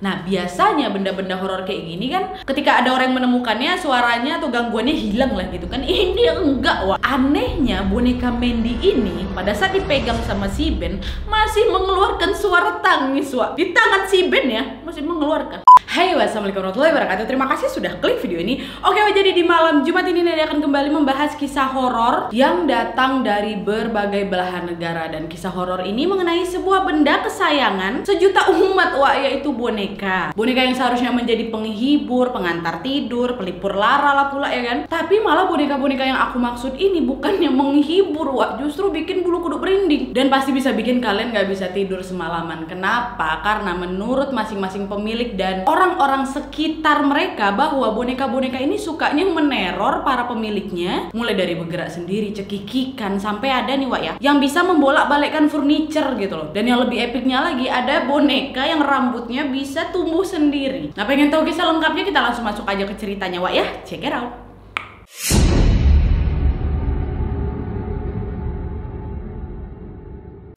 Nah, biasanya benda-benda horor kayak gini kan ketika ada orang yang menemukannya, suaranya atau gangguannya hilang lah gitu kan. Ini enggak, wah. Anehnya boneka Mandy ini pada saat dipegang sama si Ben masih mengeluarkan suara tangis, wah. Di tangan si Ben ya masih mengeluarkan. Hai, wassalamualaikum warahmatullahi wabarakatuh. Terima kasih sudah klik video ini. Oke, jadi di malam Jumat ini Nadia akan kembali membahas kisah horor yang datang dari berbagai belahan negara. Dan kisah horor ini mengenai sebuah benda kesayangan sejuta umat, wah, yaitu boneka. Boneka yang seharusnya menjadi penghibur, pengantar tidur, pelipur lara lah pula ya kan. Tapi malah boneka-boneka yang aku maksud ini bukannya menghibur, wah, justru bikin bulu kuduk merinding. Dan pasti bisa bikin kalian gak bisa tidur semalaman. Kenapa? Karena menurut masing-masing pemilik dan orang-orang sekitar mereka bahwa boneka-boneka ini sukanya meneror para pemiliknya, mulai dari bergerak sendiri, cekikikan, sampai ada nih, wak, ya, yang bisa membolak-balikkan furniture gitu loh. Dan yang lebih epicnya lagi, ada boneka yang rambutnya bisa tumbuh sendiri. Nah, pengen tahu kisah lengkapnya? Kita langsung masuk aja ke ceritanya, wak, ya. Check it out.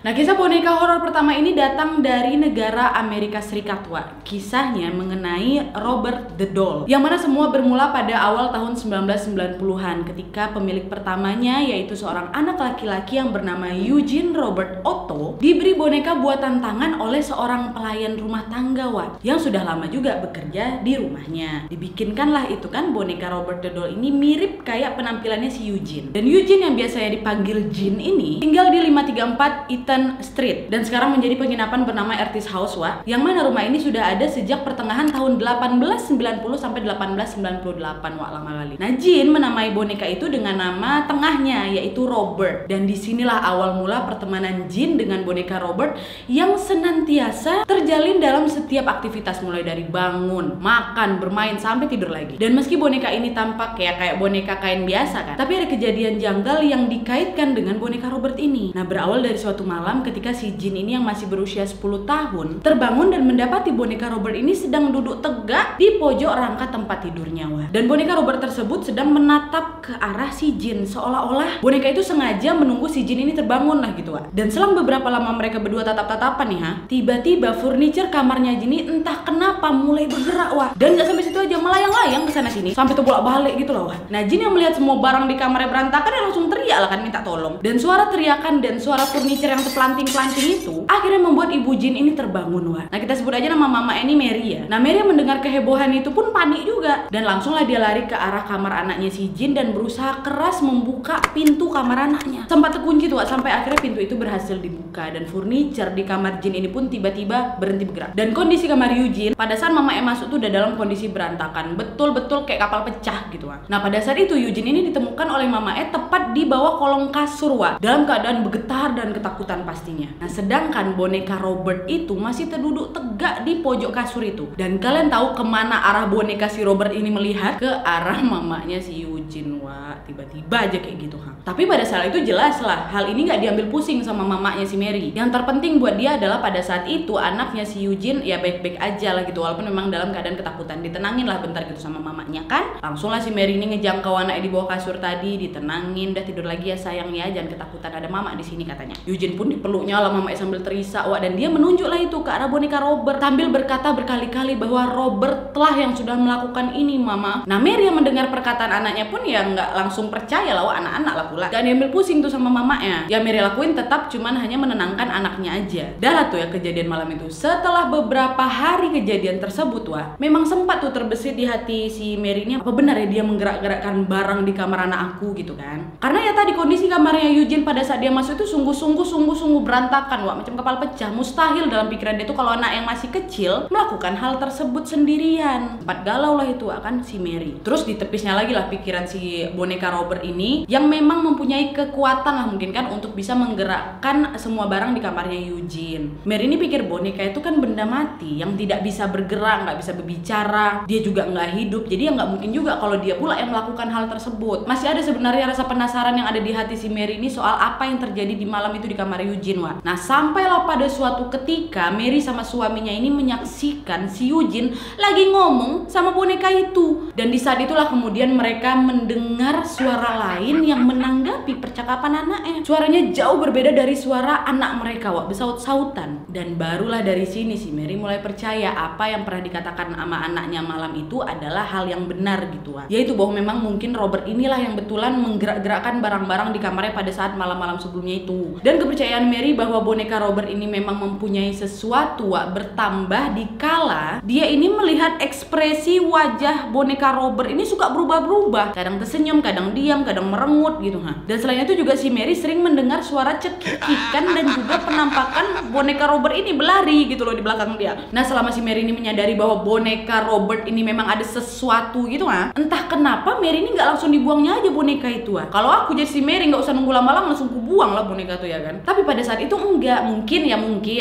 Nah, kisah boneka horor pertama ini datang dari negara Amerika Serikat, wak. Kisahnya mengenai Robert the Doll, yang mana semua bermula pada awal tahun 1990-an ketika pemilik pertamanya, yaitu seorang anak laki-laki yang bernama Eugene Robert Otto, diberi boneka buatan tangan oleh seorang pelayan rumah tangga, wak, yang sudah lama juga bekerja di rumahnya. Dibikinkanlah itu kan boneka Robert the Doll ini mirip kayak penampilannya si Eugene. Dan Eugene yang biasanya dipanggil Jin ini tinggal di 534 Eaton Street dan sekarang menjadi penginapan bernama Artist House, wah, yang mana rumah ini sudah ada sejak pertengahan tahun 1890 sampai 1898, wah, lama kali. Nah, Jin menamai boneka itu dengan nama tengahnya yaitu Robert, dan disinilah awal mula pertemanan Jin dengan boneka Robert yang senantiasa terjalin dalam setiap aktivitas, mulai dari bangun, makan, bermain, sampai tidur lagi. Dan meski boneka ini tampak kayak boneka kain biasa kan, tapi ada kejadian janggal yang dikaitkan dengan boneka Robert ini. Nah, berawal dari suatu malam ketika si Jin ini yang masih berusia 10 tahun terbangun dan mendapati boneka Robert ini sedang duduk tegak di pojok rangka tempat tidurnya, wah. Dan boneka Robert tersebut sedang menatap ke arah si Jin, seolah-olah boneka itu sengaja menunggu si Jin ini terbangun lah gitu, wah. Dan selang beberapa lama mereka berdua tatap-tatapan nih, tiba-tiba furniture kamarnya Jin ini entah kenapa mulai bergerak, wah. Dan gak sampai situ aja, melayang-layang ke sana sini sampai terbolak-balik gitu loh, wah. Nah, Jin yang melihat semua barang di kamarnya berantakan ya langsung teriak lah kan, minta tolong. Dan suara teriakan dan suara furniture yang pelanting-pelanting itu akhirnya membuat ibu Jin ini terbangun, wah. Nah, kita sebut aja nama mama ini Mary ya. Nah, Mary yang mendengar kehebohan itu pun panik juga dan langsunglah dia lari ke arah kamar anaknya si Jin dan berusaha keras membuka pintu kamar anaknya. Sempat terkunci tuh, wah, sampai akhirnya pintu itu berhasil dibuka dan furniture di kamar Jin ini pun tiba-tiba berhenti bergerak. Dan kondisi kamar Eugene pada saat mama masuk tuh udah dalam kondisi berantakan, betul-betul kayak kapal pecah gitu, wah. Nah, pada saat itu Eugene ini ditemukan oleh mama tepat di bawah kolong kasur, wah, dalam keadaan bergetar dan ketakutan pastinya. Nah, sedangkan boneka Robert itu masih terduduk tegak di pojok kasur itu. Dan kalian tahu kemana arah boneka si Robert ini melihat? Ke arah mamanya si Eugene, wah. Tiba-tiba aja kayak gitu, ha. Tapi pada saat itu jelas lah hal ini nggak diambil pusing sama mamanya si Mary. Yang terpenting buat dia adalah pada saat itu anaknya si Eugene ya baik-baik aja lah gitu, walaupun memang dalam keadaan ketakutan. Ditenangin lah bentar gitu sama mamanya kan. Langsung lah si Mary ini ngejangkau anaknya di bawah kasur tadi, ditenangin, udah tidur lagi ya sayang ya, jangan ketakutan, ada mama di sini katanya. Eugene pun dipeluknya lah mama sambil terisak, wah, dan dia menunjuk lah itu ke arah boneka Robert sambil berkata berkali-kali bahwa Robert telah yang sudah melakukan ini, mama. Nah, Mary yang mendengar perkataan anaknya pun ya nggak langsung percaya lah, wah, anak-anak lah pula. Gak diambil pusing tuh sama mamanya. Yang Mary lakuin tetap cuman hanya menenangkan anaknya aja. Dah lah tuh ya kejadian malam itu. Setelah beberapa hari kejadian tersebut, wah, memang sempat tuh terbesit di hati si Mary ini, apa benar ya dia menggerak-gerakkan barang di kamar anak aku gitu kan. Karena ya tadi kondisi kamarnya Eugene pada saat dia masuk itu sungguh-sungguh berantakan, wah, macam kapal pecah. Mustahil dalam pikiran dia tuh kalau anak yang masih kecil melakukan hal tersebut sendirian. Sempat galau lah itu akan si Mary. Terus di tepisnya lagi lah pikiran si boneka Robert ini yang memang mempunyai kekuatan lah mungkin kan untuk bisa menggerakkan semua barang di kamarnya Eugene. Mary ini pikir boneka itu kan benda mati yang tidak bisa bergerak, nggak bisa berbicara, dia juga nggak hidup, jadi ya nggak mungkin juga kalau dia pula yang melakukan hal tersebut. Masih ada sebenarnya rasa penasaran yang ada di hati si Mary ini soal apa yang terjadi di malam itu di kamar Eugene, wah. Nah, sampailah pada suatu ketika Mary sama suaminya ini menyaksikan si Eugene lagi ngomong sama boneka itu. Dan di saat itulah kemudian mereka mendengar suara lain yang menanggapi percakapan anaknya. Suaranya jauh berbeda dari suara anak mereka, wah, bersaut-sautan. Dan barulah dari sini si Mary mulai percaya apa yang pernah dikatakan sama anaknya malam itu adalah hal yang benar gitu, yaitu bahwa memang mungkin Robert inilah yang betulan menggerak-gerakkan barang-barang di kamarnya pada saat malam-malam sebelumnya itu. Dan kepercayaan Mary bahwa boneka Robert ini memang mempunyai sesuatu bertambah dikala dia ini melihat ekspresi wajah boneka Robert ini suka berubah-berubah, kadang tersenyum, kadang diam, kadang merengut gitu. Dan selain itu juga si Mary sering mendengar suara cekikikan dan juga penampakan boneka Robert ini berlari gitu loh di belakang dia. Nah, selama si Mary ini menyadari bahwa boneka Robert ini memang ada sesuatu gitu, entah kenapa Mary ini nggak langsung dibuangnya aja boneka itu. Kalau aku jadi si Mary nggak usah nunggu lama-lama, langsung kubuang lah boneka itu ya kan. Tapi pada saat itu enggak, mungkin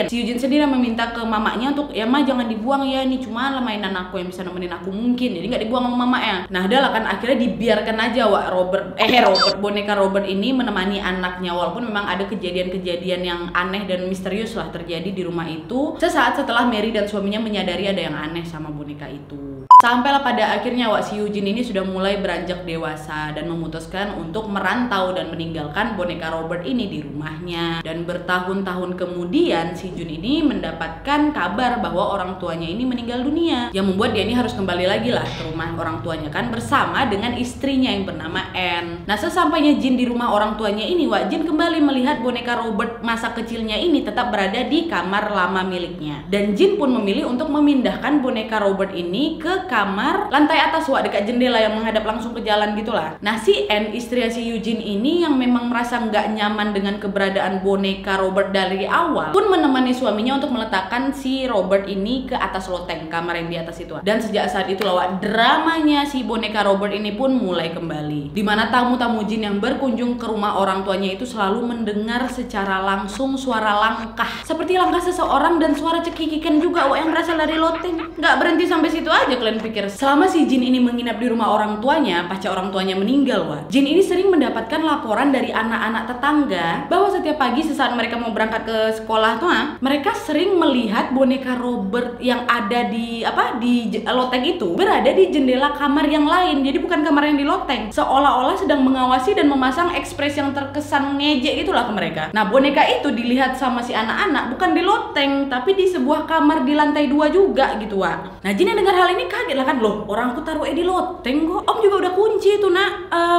si Eugene sendiri meminta ke mamanya untuk ya ma jangan dibuang ya, ini cuma mainan aku yang bisa nemenin aku mungkin, jadi nggak dibuang sama mamanya. Nah adalah kan akhirnya dibiarkan aja boneka Robert ini menemani anaknya, walaupun memang ada kejadian-kejadian yang aneh dan misterius lah terjadi di rumah itu sesaat setelah Mary dan suaminya menyadari ada yang aneh sama boneka itu. Sampailah pada akhirnya si Eugene ini sudah mulai beranjak dewasa dan memutuskan untuk merantau dan meninggalkan boneka Robert ini di rumahnya. Dan bertahun-tahun kemudian si Jun ini mendapatkan kabar bahwa orang tuanya ini meninggal dunia, yang membuat dia ini harus kembali lagi lah ke rumah orang tuanya kan, bersama dengan istrinya yang bernama Anne. Nah sesampainya Jin di rumah orang tuanya ini, Jin kembali melihat boneka Robert masa kecilnya ini tetap berada di kamar lama miliknya. Dan Jin pun memilih untuk memindahkan boneka Robert ini ke kamar lantai atas dekat jendela yang menghadap langsung ke jalan gitulah. Nah si Anne, istri si Eugene ini yang memang merasa nggak nyaman dengan keberadaan boneka Robert dari awal, pun menemani suaminya untuk meletakkan si Robert ini ke atas loteng kamar yang di atas itu. Dan sejak saat itu dramanya si boneka Robert ini pun mulai kembali, dimana tamu-tamu Jin yang berkunjung ke rumah orang tuanya itu selalu mendengar secara langsung suara langkah seperti langkah seseorang dan suara cekikikan juga yang berasal dari loteng. Nggak berhenti sampai situ aja, kalian pikir selama si Jin ini menginap di rumah orang tuanya pasca orang tuanya meninggal, Jin ini sering mendapatkan laporan dari anak-anak tetangga bahwa setiap pagi sesaat mereka mau berangkat ke sekolah tuh, mereka sering melihat boneka Robert yang ada di loteng itu berada di jendela kamar yang lain. Jadi bukan kamar yang di loteng, seolah-olah sedang mengawasi dan memasang ekspresi yang terkesan ngejek itulah ke mereka. Nah boneka itu dilihat sama si anak-anak bukan di loteng, tapi di sebuah kamar di lantai 2 juga gitu, Nah Jin yang dengar hal ini kaget lah kan, loh orangku taruh di loteng kok, om juga udah kunci itu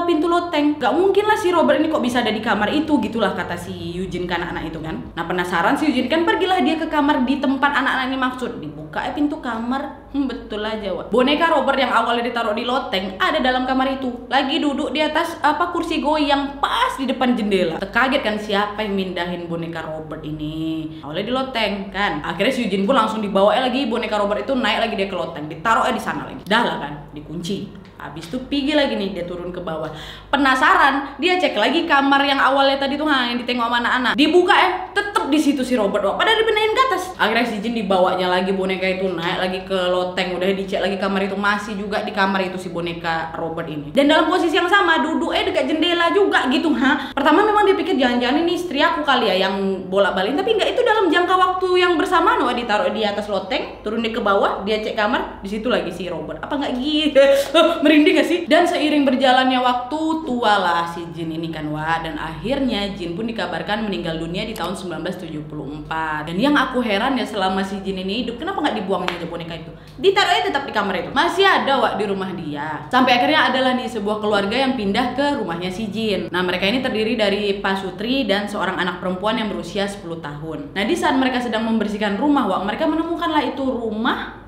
pintu loteng, gak mungkin lah si Robert ini kok bisa ada di kamar itu gitulah kata si Eugene ke anak-anak itu kan. Nah penasaran si Eugene kan, pergilah dia ke kamar di tempat anak-anak ini maksud, dibuka pintu kamar, betul aja boneka Robert yang awalnya ditaruh di loteng ada dalam kamar itu, lagi duduk di atas kursi goyang pas di depan jendela. Terkaget kan siapa yang mindahin boneka Robert ini, awalnya di loteng kan. Akhirnya si Eugene pun langsung dibawa lagi boneka Robert itu, naik lagi dia ke loteng, ditaruh di sana lagi, dah lah kan, dikunci. Habis itu pergi lagi nih dia turun ke bawah. Penasaran, dia cek lagi kamar yang awalnya tadi tuh yang ditengok sama anak-anak. Dibuka tetep di situ si Robert, padahal dipindahin ke atas. Akhirnya si Jin dibawanya lagi boneka itu, naik lagi ke loteng, udah dicek lagi kamar itu, masih juga di kamar itu si boneka Robert ini. Dan dalam posisi yang sama duduk dekat jendela juga gitu. Pertama memang dia pikir jangan-jangan ini istri aku kali ya yang bolak-balik, tapi enggak, itu dalam jangka waktu yang bersamaan ditaruh di atas loteng, turun dia ke bawah, dia cek kamar, di situ lagi si Robert. Apa nggak gitu? Merinding gak sih? Dan seiring berjalannya waktu, tualah si Jin ini kan dan akhirnya Jin pun dikabarkan meninggal dunia di tahun 1974. Dan yang aku heran ya, selama si Jin ini hidup, kenapa nggak dibuangnya aja boneka itu? Ditaruhnya tetap di kamar itu, masih ada di rumah dia. Sampai akhirnya adalah nih sebuah keluarga yang pindah ke rumahnya si Jin. Nah mereka ini terdiri dari Pak Sutri dan seorang anak perempuan yang berusia 10 tahun. Nah di saat mereka sedang membersihkan rumah, mereka menemukanlah itu rumah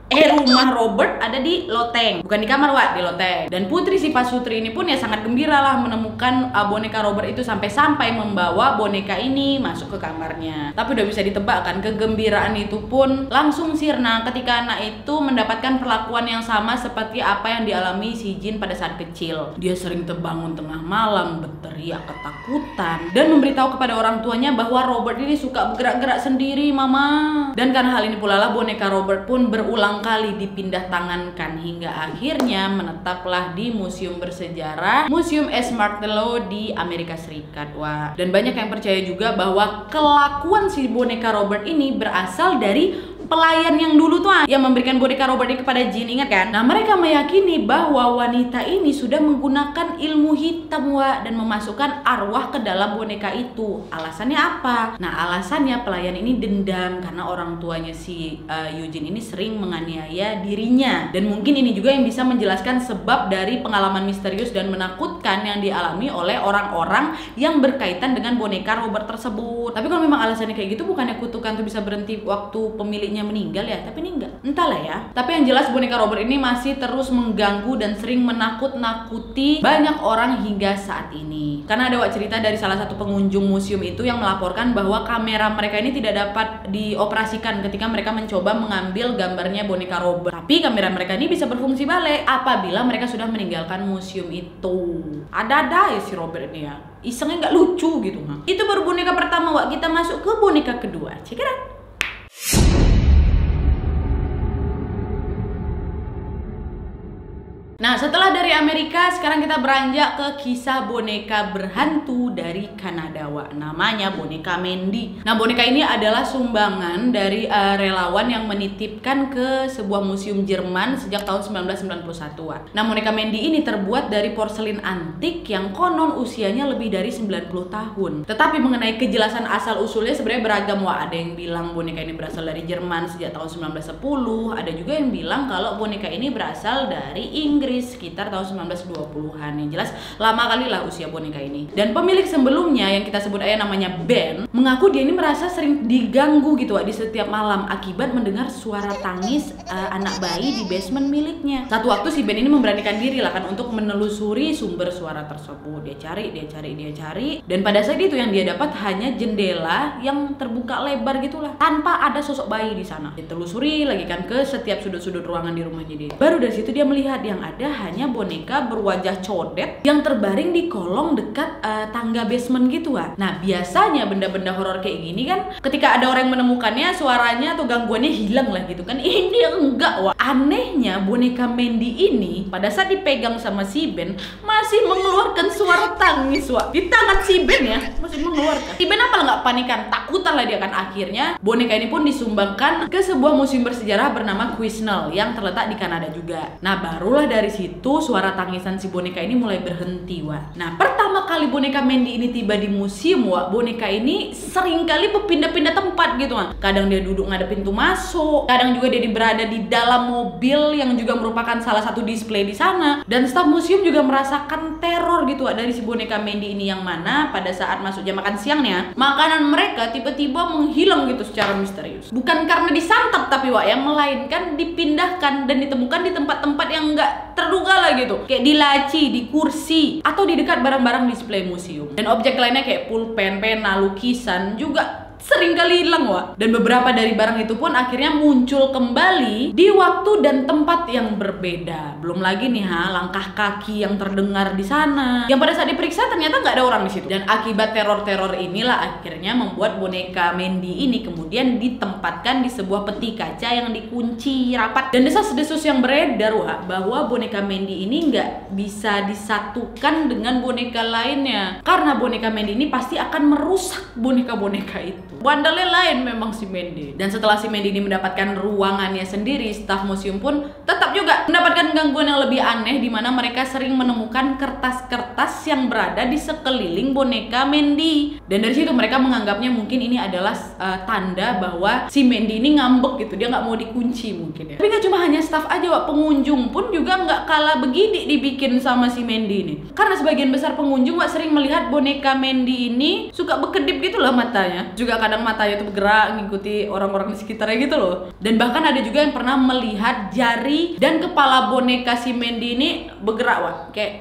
Robert ada di loteng, bukan di kamar di loteng. Dan putri si Pak Sutri ini pun ya sangat gembira lah menemukan boneka Robert itu, sampai membawa boneka ini masuk ke kamarnya. Tapi udah bisa ditebak kan, kegembiraan itu pun langsung sirna ketika anak itu mendapatkan perlakuan yang sama seperti apa yang dialami si Jin pada saat kecil. Dia sering terbangun tengah malam berteriak ketakutan dan memberitahu kepada orang tuanya bahwa Robert ini suka bergerak-gerak sendiri, mama. Dan karena hal ini pula lah boneka Robert pun berulang kali dipindah tangankan hingga akhirnya menetaplah di museum bersejarah Museum S. Martello di Amerika Serikat. Dan banyak yang percaya juga bahwa kelakuan si boneka Robert ini berasal dari pelayan yang dulu tuh yang memberikan boneka Robert ini kepada Jin, ingat kan? Nah, mereka meyakini bahwa wanita ini sudah menggunakan ilmu hitam, Wak, dan memasukkan arwah ke dalam boneka itu. Alasannya apa? Nah, alasannya pelayan ini dendam karena orang tuanya si Eugene ini sering menganiaya dirinya. Dan mungkin ini juga yang bisa menjelaskan sebab dari pengalaman misterius dan menakutkan yang dialami oleh orang-orang yang berkaitan dengan boneka Robert tersebut. Tapi kalau memang alasannya kayak gitu, bukannya kutukan tuh bisa berhenti waktu pemiliknya meninggal ya? Tapi ini enggak. Entahlah ya. Tapi yang jelas boneka Robert ini masih terus mengganggu dan sering menakut-nakuti banyak orang hingga saat ini. Karena ada cerita dari salah satu pengunjung museum itu yang melaporkan bahwa kamera mereka ini tidak dapat dioperasikan ketika mereka mencoba mengambil gambarnya boneka Robert. Tapi kamera mereka ini bisa berfungsi balik apabila mereka sudah meninggalkan museum itu. Ada-ada ya si Robert ini ya. Isengnya nggak lucu gitu. Itu baru boneka pertama, Wak. Kita masuk ke boneka kedua. Check it out. Nah, setelah dari Amerika, sekarang kita beranjak ke kisah boneka berhantu dari Kanada, Wak. Namanya boneka Mandy. Nah, boneka ini adalah sumbangan dari relawan yang menitipkan ke sebuah museum Jerman sejak tahun 1991, Wak. Nah, boneka Mandy ini terbuat dari porselin antik yang konon usianya lebih dari 90 tahun. Tetapi mengenai kejelasan asal-usulnya sebenarnya beragam, Wak. Ada yang bilang boneka ini berasal dari Jerman sejak tahun 1910, ada juga yang bilang kalau boneka ini berasal dari Inggris sekitar tahun 1920-an. Yang jelas lama kali lah usia boneka ini. Dan pemilik sebelumnya yang kita sebut aja namanya Ben, mengaku dia ini merasa sering diganggu gitu, Wak, di setiap malam akibat mendengar suara tangis anak bayi di basement miliknya. Satu waktu si Ben ini memberanikan diri lah kan untuk menelusuri sumber suara tersebut. Dia cari, dan pada saat itu yang dia dapat hanya jendela yang terbuka lebar gitulah, tanpa ada sosok bayi di sana. Ditelusuri lagi kan ke setiap sudut-sudut ruangan di rumahnya dia. Baru dari situ dia melihat yang ada hanya boneka berwajah codet yang terbaring di kolong dekat tangga basement gitu, Wak. Nah, biasanya benda-benda horor kayak gini kan ketika ada orang yang menemukannya, suaranya atau gangguannya hilang lah gitu kan. Ini enggak, Wak. Anehnya boneka Mandy ini pada saat dipegang sama si Ben masih mengeluarkan suara tangis, Wak. Di tangan si Ben ya masih mengeluarkan. Si Ben apa nggak panikan, takutan lah dia kan. Akhirnya boneka ini pun disumbangkan ke sebuah museum bersejarah bernama Quesnel yang terletak di Kanada juga. Nah, barulah dari situ suara tangisan si boneka ini mulai berhenti, Wak. Nah, pertama kali boneka Mandy ini tiba di museum, Wak, boneka ini sering kali berpindah-pindah tempat gitu, Wak. Kadang dia duduk ngadep pintu masuk, kadang juga dia berada di dalam mobil yang juga merupakan salah satu display di sana. Dan staf museum juga merasakan teror gitu, Wak, dari si boneka Mandy ini, yang mana pada saat masuk jam makan siangnya, makanan mereka tiba-tiba menghilang gitu secara misterius. Bukan karena disantap tapi, Wak, yang melainkan dipindahkan dan ditemukan di tempat-tempat yang enggak terduga lah gitu, kayak di laci, di kursi, atau di dekat barang-barang display museum. Dan objek lainnya kayak pulpen, pena, lukisan juga sering kali hilang, Wak. Dan beberapa dari barang itu pun akhirnya muncul kembali di waktu dan tempat yang berbeda. Belum lagi nih langkah kaki yang terdengar di sana, yang pada saat diperiksa ternyata nggak ada orang di situ. Dan akibat teror-teror inilah akhirnya membuat boneka Mandy ini kemudian ditempatkan di sebuah peti kaca yang dikunci rapat. Dan desas-desus yang beredar, Wak, bahwa boneka Mandy ini nggak bisa disatukan dengan boneka lainnya, karena boneka Mandy ini pasti akan merusak boneka-boneka itu. Bandalnya lain memang si Mandy. Dan setelah si Mandy ini mendapatkan ruangannya sendiri, staf museum pun tetap juga mendapatkan gangguan yang lebih aneh, di mana mereka sering menemukan kertas-kertas yang berada di sekeliling boneka Mandy. Dan dari situ mereka menganggapnya mungkin ini adalah tanda bahwa si Mandy ini ngambek gitu, dia nggak mau dikunci mungkin ya. Tapi nggak cuma hanya staf aja, Wak, pengunjung pun juga nggak kalah begidik dibikin sama si Mandy ini. Karena sebagian besar pengunjung, Wak, sering melihat boneka Mandy ini suka berkedip gitu loh matanya. Juga kadang matanya tuh bergerak ngikuti orang-orang di sekitarnya gitu loh. Dan bahkan ada juga yang pernah melihat jari dan kepala boneka si Mandy ini bergerak, Wak, kayak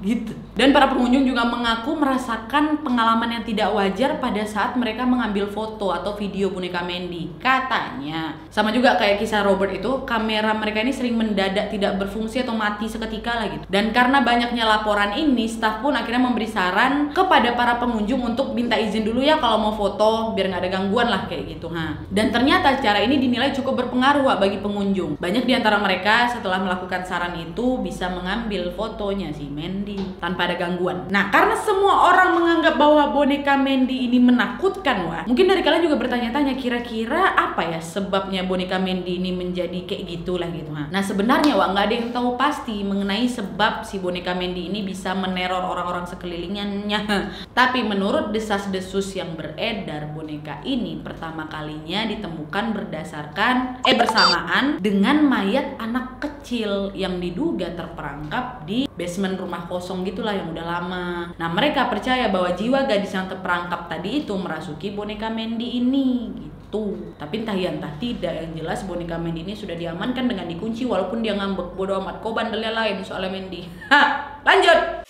gitu. Dan para pengunjung juga mengaku merasakan pengalaman yang tidak wajar pada saat mereka mengambil foto atau video boneka Mandy. Katanya sama juga kayak kisah Robert itu, kamera mereka ini sering mendadak tidak berfungsi atau mati seketika lah gitu. Dan karena banyaknya laporan ini, staf pun akhirnya memberi saran kepada para pengunjung untuk minta izin dulu ya kalau mau foto, biar nggak ada gangguan lah kayak gitu. Dan ternyata cara ini dinilai cukup berpengaruh, Wak, bagi pengunjung. Banyak di antara mereka setelah melakukan saran itu bisa mengambil fotonya si Mandy. Mandy tanpa ada gangguan. Nah, karena semua orang menganggap bahwa boneka Mandy ini menakutkan, wah, mungkin dari kalian juga bertanya-tanya kira-kira apa ya sebabnya boneka Mandy ini menjadi kayak gitulah gitu. Nah, sebenarnya wah nggak ada yang tahu pasti mengenai sebab si boneka Mandy ini bisa meneror orang-orang sekelilingnya. Tapi menurut desas-desus yang beredar, boneka ini pertama kalinya ditemukan bersamaan dengan mayat anak kecil yang diduga terperangkap di basement rumah kosong gitulah yang udah lama. Nah, mereka percaya bahwa jiwa gadis yang terperangkap tadi itu merasuki boneka Mandy ini gitu. Tapi entah ya entah tidak, yang jelas boneka Mandy ini sudah diamankan dengan dikunci walaupun dia ngambek. Bodoh amat, kok bandelnya lain soalnya Mandy. Lanjut.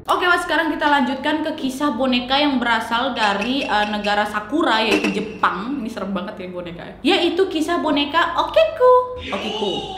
Oke, sekarang kita lanjutkan ke kisah boneka yang berasal dari negara Sakura, yaitu Jepang. Ini serem banget ya boneka. Yaitu kisah boneka Okiku.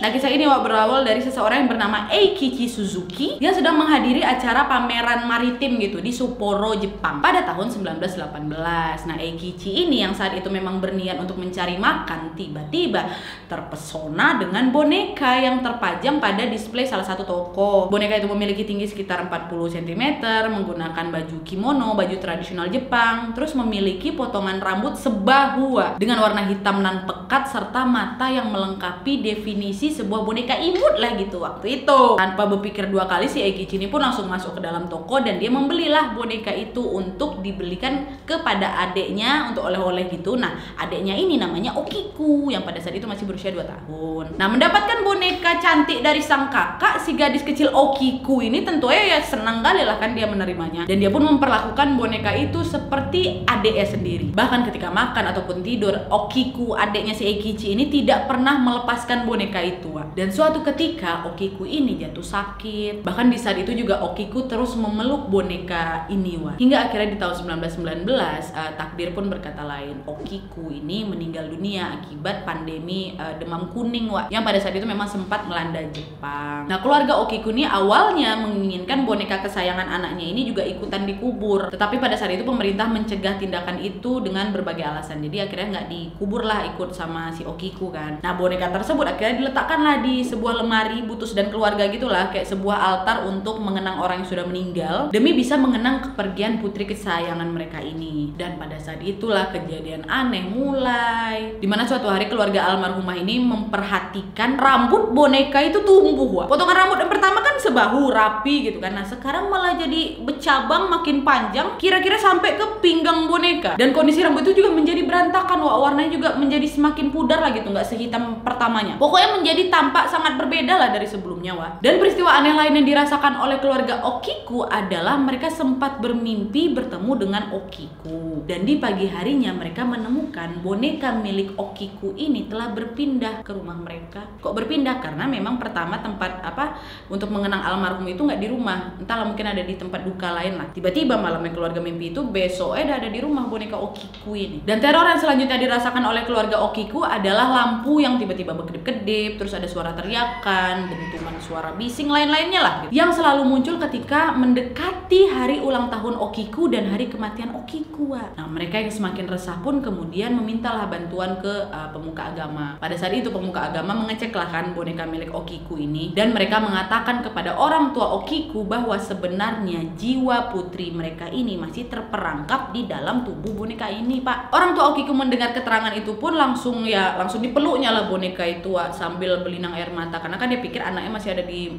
Nah, kisah ini berawal dari seseorang yang bernama Eikichi Suzuki yang sedang menghadiri acara pameran maritim gitu di Sapporo, Jepang pada tahun 1918. Nah, Eikichi ini yang saat itu memang berniat untuk mencari makan, tiba-tiba terpesona dengan boneka yang terpajang pada display salah satu toko. Boneka itu memiliki tinggi sekitar 40 cm, menggunakan baju kimono, baju tradisional Jepang, terus memiliki potongan rambut sebahu dengan warna hitam nan pekat serta mata yang melengkapi definisi sebuah boneka imut lah gitu waktu itu. Tanpa berpikir dua kali, si Eikichi ini pun langsung masuk ke dalam toko dan dia membelilah boneka itu untuk dibelikan kepada adeknya untuk oleh-oleh gitu. Nah, adeknya ini namanya Okiku yang pada saat itu masih berusia 2 tahun. Nah, mendapatkan boneka cantik dari sang kakak, si gadis kecil Okiku ini tentunya ya senang kali lah kan dia menerimanya, dan dia pun memperlakukan boneka itu seperti adeknya sendiri. Bahkan ketika makan ataupun tidur, Okiku, adeknya si Eikichi ini tidak pernah melepaskan boneka itu. Dan suatu ketika Okiku ini jatuh sakit. Bahkan di saat itu juga Okiku terus memeluk boneka ini hingga akhirnya di tahun 1919 takdir pun berkata lain. Okiku ini meninggal dunia akibat pandemi demam kuning yang pada saat itu memang sempat melanda Jepang. Nah, keluarga Okiku ini awalnya menginginkan boneka kesayangan anaknya ini juga ikutan dikubur, tetapi pada saat itu pemerintah mencegah tindakan itu dengan berbagai alasan. Jadi akhirnya nggak dikubur lah ikut sama si Okiku kan. Nah, boneka tersebut akhirnya diletakkanlah di sebuah lemari butus dan keluarga gitulah, kayak sebuah altar untuk mengenang orang yang sudah meninggal demi bisa mengenang kepergian putri kesayangan mereka ini. Dan pada saat itulah kejadian aneh mulai, dimana suatu hari keluarga almarhumah ini memperhatikan rambut boneka itu tumbuh. Potongan rambut yang pertama kan sebahu rapi gitu kan. Nah, sekarang malah jadi bercabang makin panjang, kira-kira sampai ke pinggang boneka. Dan kondisi rambut itu juga menjadi berantakan, warnanya juga menjadi semakin pudar lah gitu, nggak sehitam pertamanya. Pokoknya menjadi tampak sangat berbeda lah dari sebelumnya Dan peristiwa aneh lain yang dirasakan oleh keluarga Okiku adalah mereka sempat bermimpi bertemu dengan Okiku. Dan di pagi harinya mereka menemukan boneka milik Okiku ini telah berpindah ke rumah mereka. Kok berpindah? Karena memang pertama tempat untuk mengenang almarhum itu nggak di rumah, entahlah mungkin ada di tempat duka lain lah. Tiba-tiba malamnya keluarga mimpi itu besoknya ada di rumah boneka Okiku ini. Dan teror yang selanjutnya dirasakan oleh keluarga Okiku adalah lampu yang tiba-tiba berkedip-kedip, terus ada suara teriakan, dentuman suara bising lain-lainnya lah gitu, yang selalu muncul ketika mendekati hari ulang tahun Okiku dan hari kematian Okiku. Nah, mereka yang semakin resah pun kemudian memintalah bantuan ke pemuka agama. Pada saat itu pemuka agama mengeceklah kan boneka milik Okiku ini, dan mereka mengatakan kepada orang tua Okiku bahwa sebenarnya jiwa putri mereka ini masih terperangkap di dalam tubuh boneka ini, Pak. Orang tua Okiku mendengar keterangan itu pun langsung dipeluknya lah boneka itu sambil berlinang air mata, karena kan dia pikir anaknya masih ada di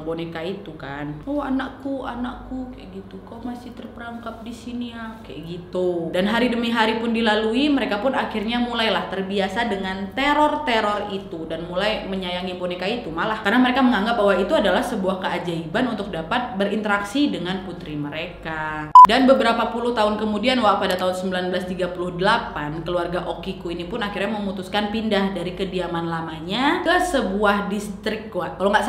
boneka itu kan. Oh, anakku kayak gitu, kok masih terperangkap di sini ya, kayak gitu. Dan hari demi hari pun dilalui, mereka pun akhirnya mulailah terbiasa dengan teror-teror itu dan mulai menyayangi boneka itu malah, karena mereka menganggap bahwa itu adalah sebuah keajaiban untuk dapat berinteraksi dengan putri mereka. Dan beberapa puluh tahun kemudian pada tahun 1938 keluarga Okiku ini pun akhirnya memutuskan pindah dari kediaman lamanya ke sebuah distrik kalau nggak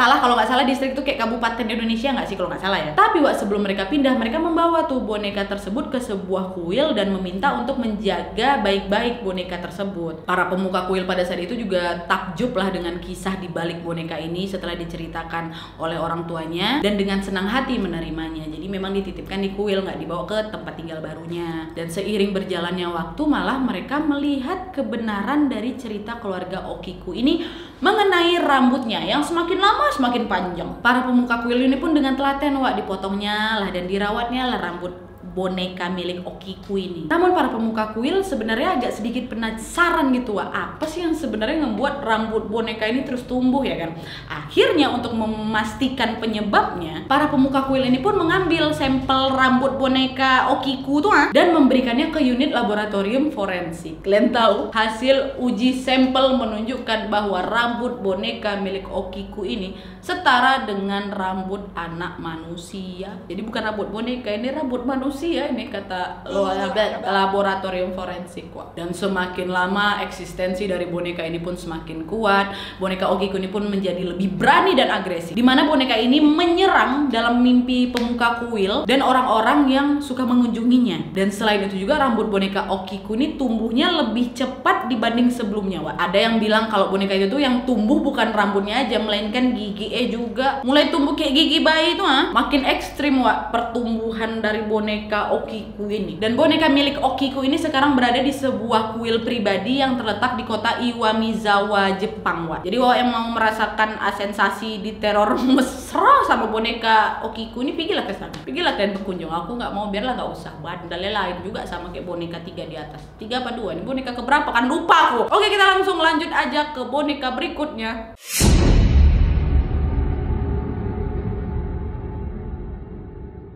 salah distrik itu kayak kabupaten di Indonesia nggak sih kalau nggak salah ya. Tapi sebelum mereka pindah, mereka membawa tuh boneka tersebut ke sebuah kuil dan meminta untuk menjaga baik-baik boneka tersebut. Para pemuka kuil pada saat itu juga takjub lah dengan kisah di balik boneka ini setelah diceritakan oleh orang tuanya, dan dengan senang hati menerimanya. Jadi memang dititipkan di kuil, nggak dibawa ke tempat tinggal barunya. Dan seiring berjalannya waktu malah mereka melihat kebenaran dari cerita keluarga Okiku ini mengenai rambutnya yang semakin lama semakin panjang. Para pemuka kuil ini pun dengan telaten dipotongnya lah dan dirawatnya lah rambut boneka milik Okiku ini. Namun para pemuka kuil sebenarnya agak sedikit penasaran gitu, apa sih yang sebenarnya membuat rambut boneka ini terus tumbuh ya kan. Akhirnya untuk memastikan penyebabnya, para pemuka kuil ini pun mengambil sampel rambut boneka Okiku tuh dan memberikannya ke unit laboratorium forensik. Kalian tahu hasil uji sampel menunjukkan bahwa rambut boneka milik Okiku ini setara dengan rambut anak manusia. Jadi bukan rambut boneka, ini rambut manusia ini kata laboratorium forensik. Dan semakin lama eksistensi dari boneka ini pun semakin kuat. Boneka Okiku ini pun menjadi lebih berani dan agresif, dimana boneka ini menyerang dalam mimpi pemuka kuil dan orang-orang yang suka mengunjunginya. Dan selain itu juga rambut boneka Okiku ini tumbuhnya lebih cepat dibanding sebelumnya. Ada yang bilang kalau boneka itu tuh yang tumbuh bukan rambutnya aja, melainkan gigi juga mulai tumbuh kayak gigi bayi itu. Makin ekstrim pertumbuhan dari boneka Okiku ini. Dan boneka milik Okiku ini sekarang berada di sebuah kuil pribadi yang terletak di kota Iwamizawa, Jepang. Jadi yang mau merasakan sensasi di teror mesra sama boneka Okiku ini, pergilah ke sana, pergilah kalian berkunjung. Aku nggak mau, biarlah nggak usah. Bandalnya lain juga sama kayak boneka 3 di atas. 3 apa 2? Ini boneka keberapa kan lupa aku. Oke, kita langsung lanjut aja ke boneka berikutnya.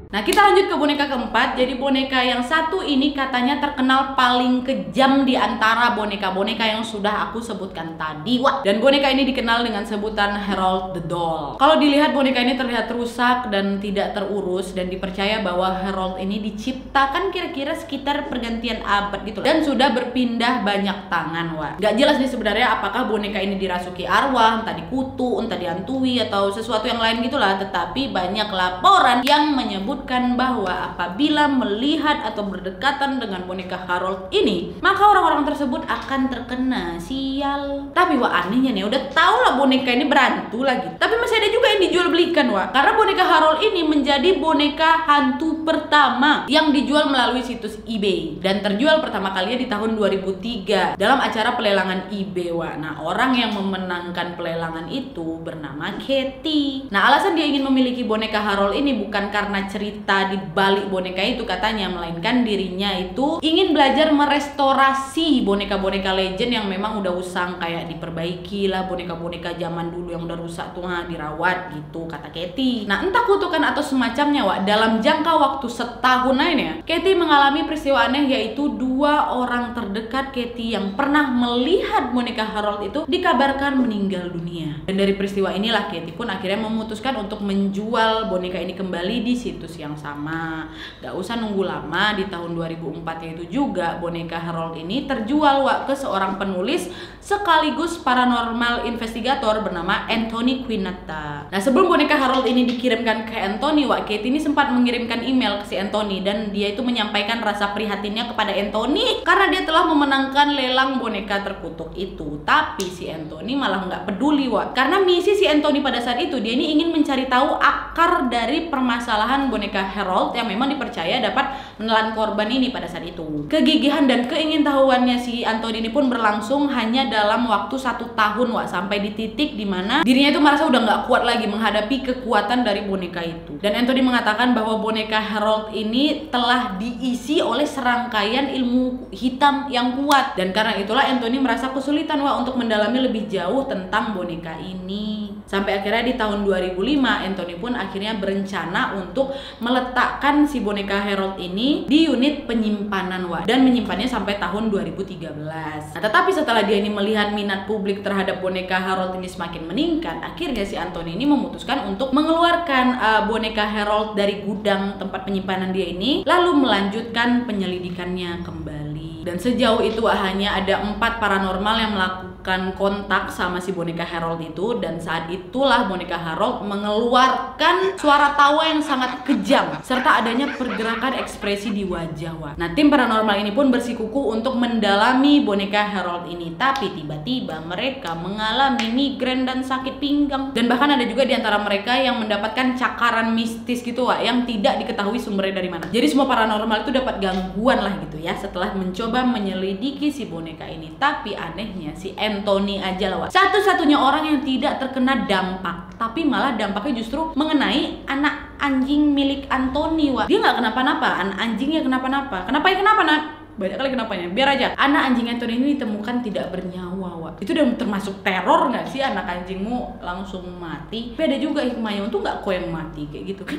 Nah, kita lanjut ke boneka keempat. Jadi boneka yang satu ini katanya terkenal paling kejam di antara boneka-boneka yang sudah aku sebutkan tadi. Dan boneka ini dikenal dengan sebutan Harold the Doll. Kalau dilihat boneka ini terlihat rusak dan tidak terurus, dan dipercaya bahwa Harold ini diciptakan kira-kira sekitar pergantian abad gitu dan sudah berpindah banyak tangan. Gak jelas nih sebenarnya apakah boneka ini dirasuki arwah, entah dikutu, entah dihantui atau sesuatu yang lain gitulah. Tetapi banyak laporan yang menyebut bahwa apabila melihat atau berdekatan dengan boneka Harold ini, maka orang-orang tersebut akan terkena sial. Tapi anehnya nih, udah tau lah boneka ini berantu lagi, tapi masih ada juga yang dijual belikan karena boneka Harold ini menjadi boneka hantu pertama yang dijual melalui situs eBay dan terjual pertama kalinya di tahun 2003 dalam acara pelelangan eBay. Nah, orang yang memenangkan pelelangan itu bernama Katie. Nah, alasan dia ingin memiliki boneka Harold ini bukan karena cerita di balik boneka itu katanya, melainkan dirinya itu ingin belajar merestorasi boneka-boneka legend yang memang udah usang, kayak diperbaiki lah boneka-boneka zaman dulu yang udah rusak tuh, dirawat gitu kata Katie. Nah, entah kutukan atau semacamnya dalam jangka waktu setahun aja Katie mengalami peristiwa aneh, yaitu 2 orang terdekat Katie yang pernah melihat boneka Harold itu dikabarkan meninggal dunia. Dan dari peristiwa inilah Katie pun akhirnya memutuskan untuk menjual boneka ini kembali di situs yang sama. Gak usah nunggu lama, di tahun 2004 itu juga boneka Harold ini terjual ke seorang penulis sekaligus paranormal investigator bernama Anthony Quinata. Nah, sebelum boneka Harold ini dikirimkan ke Anthony, Katie ini sempat mengirimkan email ke si Anthony dan dia itu menyampaikan rasa prihatinnya kepada Anthony karena dia telah memenangkan lelang boneka terkutuk itu. Tapi si Anthony malah nggak peduli karena misi si Anthony pada saat itu, dia ini ingin mencari tahu akar dari permasalahan boneka Harold yang memang dipercaya dapat menelan korban ini pada saat itu. Kegigihan dan keingintahuannya si Anthony ini pun berlangsung hanya dalam waktu 1 tahun sampai di titik dimana dirinya itu merasa udah nggak kuat lagi menghadapi kekuatan dari boneka itu. Dan Anthony mengatakan bahwa boneka Harold ini telah diisi oleh serangkaian ilmu hitam yang kuat, dan karena itulah Anthony merasa kesulitan untuk mendalami lebih jauh tentang boneka ini. Sampai akhirnya di tahun 2005 Anthony pun akhirnya berencana untuk meletakkan si boneka Harold ini di unit penyimpanan dan menyimpannya sampai tahun 2013. Nah, tetapi setelah dia ini melihat minat publik terhadap boneka Harold ini semakin meningkat, akhirnya si Anthony ini memutuskan untuk mengeluarkan boneka Harold dari gudang tempat penyimpanan dia ini, lalu melanjutkan penyelidikannya kembali. Dan sejauh itu hanya ada 4 paranormal yang melakukan kontak sama si boneka Harold itu, dan saat itulah boneka Harold mengeluarkan suara tawa yang sangat kejam serta adanya pergerakan ekspresi di wajah. Nah, tim paranormal ini pun bersikukuh untuk mendalami boneka Harold ini, tapi tiba-tiba mereka mengalami migrain dan sakit pinggang, dan bahkan ada juga di antara mereka yang mendapatkan cakaran mistis gitu yang tidak diketahui sumbernya dari mana. Jadi semua paranormal itu dapat gangguan lah gitu setelah mencoba menyelidiki si boneka ini. Tapi anehnya si Anthony aja lah, Wak. Satu-satunya orang yang tidak terkena dampak, tapi malah dampaknya justru mengenai anak anjing milik Anthony, Wak. Dia nggak kenapa-napa, anak anjingnya kenapa-napa. Kenapa ya kenapa, Nat? Banyak kali kenapanya. Biar aja. Anak anjing Anthony ini ditemukan tidak bernyawa, Wak. Itu udah termasuk teror nggak sih? Anak anjingmu langsung mati. Tapi ada juga hikmahnya, untuk nggak kau yang mati kayak gitu kan.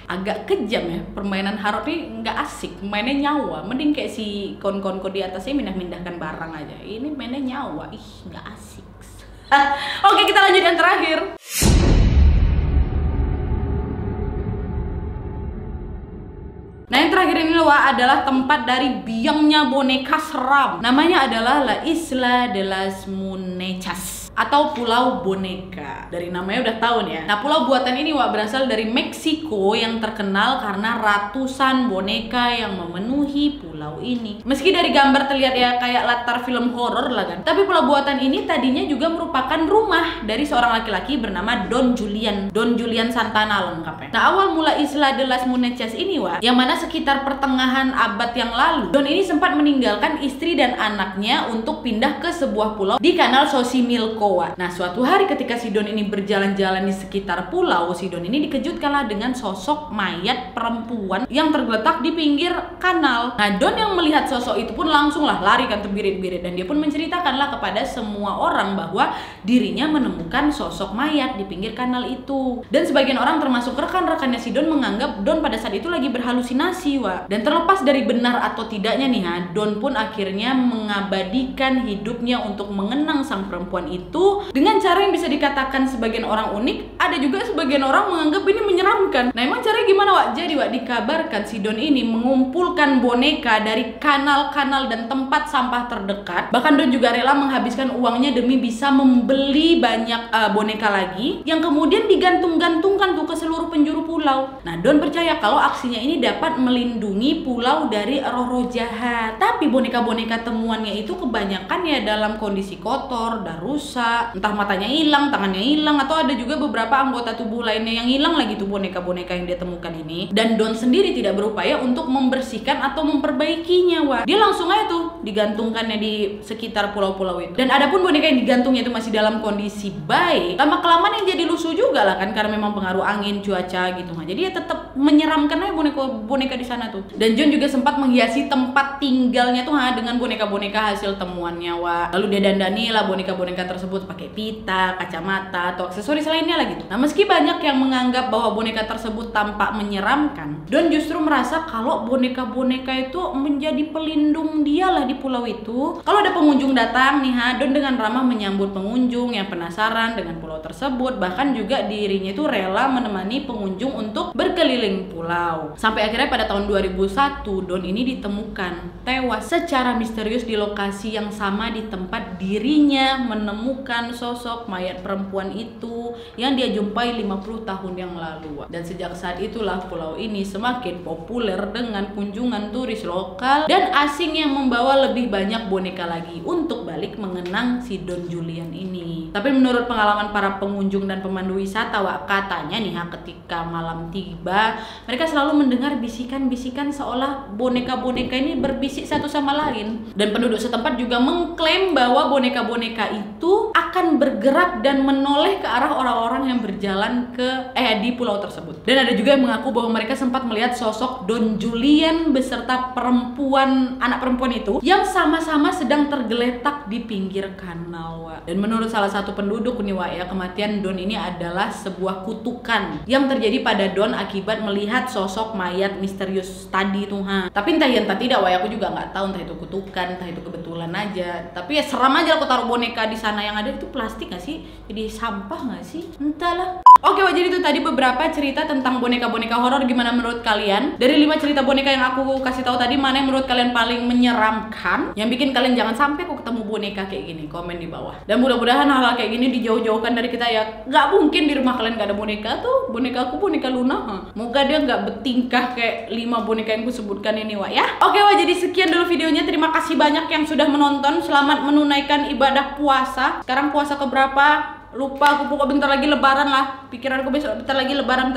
Agak kejam ya, permainan harap ini nggak asik, mainnya nyawa. Mending kayak si kon-konko di atasnya mindah-mindahkan barang aja. Ini mainnya nyawa, ih nggak asik. Oke, kita lanjut yang terakhir. Nah, yang terakhir ini loh adalah tempat dari biangnya boneka seram. Namanya adalah La Isla de las Muñecas atau Pulau Boneka. Dari namanya udah tahu nih ya. Nah, pulau buatan ini berasal dari Meksiko yang terkenal karena ratusan boneka yang memenuhi pulau ini. Meski dari gambar terlihat ya kayak latar film horor lah kan. Tapi pulau buatan ini tadinya juga merupakan rumah dari seorang laki-laki bernama Don Julian Santana lengkapnya. Nah, awal mula Isla de las Muñecas ini yang mana sekitar pertengahan abad yang lalu, Don ini sempat meninggalkan istri dan anaknya untuk pindah ke sebuah pulau di Kanal Xochimilco. Nah, suatu hari ketika si Don ini berjalan-jalan di sekitar pulau, si Don ini dikejutkanlah dengan sosok mayat perempuan yang tergeletak di pinggir kanal. Nah, Don yang melihat sosok itu pun langsunglah lari kan terbirit-birit, dan dia pun menceritakanlah kepada semua orang bahwa dirinya menemukan sosok mayat di pinggir kanal itu. Dan sebagian orang termasuk rekan-rekannya si Don menganggap Don pada saat itu lagi berhalusinasi, Wak. Dan terlepas dari benar atau tidaknya nih Don pun akhirnya mengabadikan hidupnya untuk mengenang sang perempuan itu dengan cara yang bisa dikatakan sebagian orang unik, ada juga sebagian orang menganggap ini menyeramkan. Nah, emang caranya gimana, Wak? Jadi, Wak, dikabarkan si Don ini mengumpulkan boneka dari kanal-kanal dan tempat sampah terdekat. Bahkan Don juga rela menghabiskan uangnya demi bisa membeli banyak boneka lagi yang kemudian digantung-gantungkan tuh ke seluruh penjuru pulau. Nah, Don percaya kalau aksinya ini dapat melindungi pulau dari roh-roh jahat. Tapi boneka-boneka temuannya itu kebanyakan ya dalam kondisi kotor dan rusak. Entah matanya hilang, tangannya hilang, atau ada juga beberapa anggota tubuh lainnya yang hilang lagi tuh boneka-boneka yang dia temukan ini. Dan Don sendiri tidak berupaya untuk membersihkan atau memperbaikinya, Wak. Dia langsung aja tuh digantungkannya di sekitar pulau-pulau itu. Dan adapun boneka yang digantungnya itu masih dalam kondisi baik, lama-kelamaan yang jadi lusuh juga lah kan, karena memang pengaruh angin, cuaca gitu. Nah, jadi ya tetap menyeramkan aja boneka di sana tuh. Dan John juga sempat menghiasi tempat tinggalnya tuh dengan boneka-boneka hasil temuannya, Wak. Lalu dia dandani lah boneka-boneka tersebut pakai pita, kacamata, atau aksesoris lainnya lah gitu. Nah, meski banyak yang menganggap bahwa boneka tersebut tampak menyeramkan, Don justru merasa kalau boneka-boneka itu menjadi pelindung dia lah di pulau itu. Kalau ada pengunjung datang nih Don dengan ramah menyambut pengunjung yang penasaran dengan pulau tersebut. Bahkan juga dirinya itu rela menemani pengunjung untuk berkeliling pulau. Sampai akhirnya pada tahun 2001 Don ini ditemukan tewas secara misterius di lokasi yang sama di tempat dirinya menemukan sosok mayat perempuan itu yang dia jumpai 50 tahun yang lalu. Dan sejak saat itulah pulau ini semakin populer dengan kunjungan turis lokal dan asing yang membawa lebih banyak boneka lagi untuk balik mengenang si Don Julian ini. Tapi menurut pengalaman para pengunjung dan pemandu wisata, katanya nih ketika malam tiba, mereka selalu mendengar bisikan-bisikan seolah boneka-boneka ini berbisik satu sama lain. Dan penduduk setempat juga mengklaim bahwa boneka-boneka itu akan bergerak dan menoleh ke arah orang-orang yang berjalan di pulau tersebut. Dan ada juga yang mengaku bahwa mereka sempat melihat sosok Don Julian beserta anak perempuan itu yang sama-sama sedang tergeletak di pinggir kanal, Wak. Dan menurut salah satu penduduk nih, Wak, kematian Don ini adalah sebuah kutukan yang terjadi pada Don akibat melihat sosok mayat misterius tadi tuh. Tapi entah ya entah tidak, Wak, aku juga nggak tahu entah itu kutukan, entah itu kebetulan aja. Tapi ya seram aja aku taruh boneka di sana. Yang ada itu plastik nggak sih? Jadi sampah nggak sih? Entahlah. Oke, Wak, jadi itu tadi beberapa cerita tentang boneka-boneka horor. Gimana menurut kalian? Dari 5 cerita boneka yang aku kasih tahu tadi, mana yang menurut kalian paling menyeramkan? Yang bikin kalian jangan sampai kok ketemu boneka kayak gini? Komen di bawah. Dan mudah-mudahan hal-hal kayak gini dijauh-jauhkan dari kita ya. Nggak mungkin di rumah kalian nggak ada boneka tuh. Boneka aku boneka Luna. Moga dia nggak bertingkah kayak 5 boneka yang aku sebutkan ini, Wak, ya. Oke, Wak, jadi sekian dulu videonya. Terima kasih banyak yang sudah menonton. Selamat menunaikan ibadah puasa. Sekarang puasa keberapa? Lupa aku, pokoknya bentar lagi lebaran lah. Pikiranku besok bentar lagi lebaran.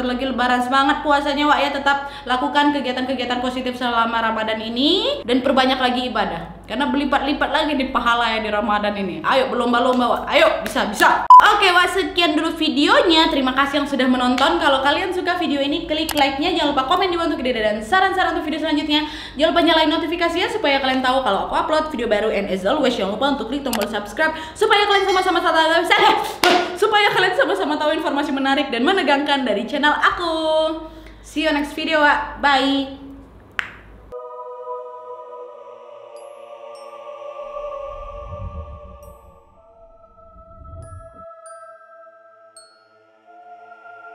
Semangat puasanya, Wak, ya. Tetap lakukan kegiatan-kegiatan positif selama Ramadan ini dan perbanyak lagi ibadah. karena berlipat-lipat lagi di pahala ya di Ramadan ini. Ayo berlomba-lomba, Wak. Ayo, bisa. Oke, Wak, sekian dulu videonya. Terima kasih yang sudah menonton. Kalau kalian suka video ini, klik like-nya. Jangan lupa komen di bawah untuk ide dan saran-saran untuk video selanjutnya. Jangan lupa nyalain notifikasinya supaya kalian tahu kalau aku upload video baru. And as always, jangan lupa untuk klik tombol subscribe supaya kalian sama-sama tahu informasi menarik dan menegangkan dari channel aku. See you next video, Wak. Bye.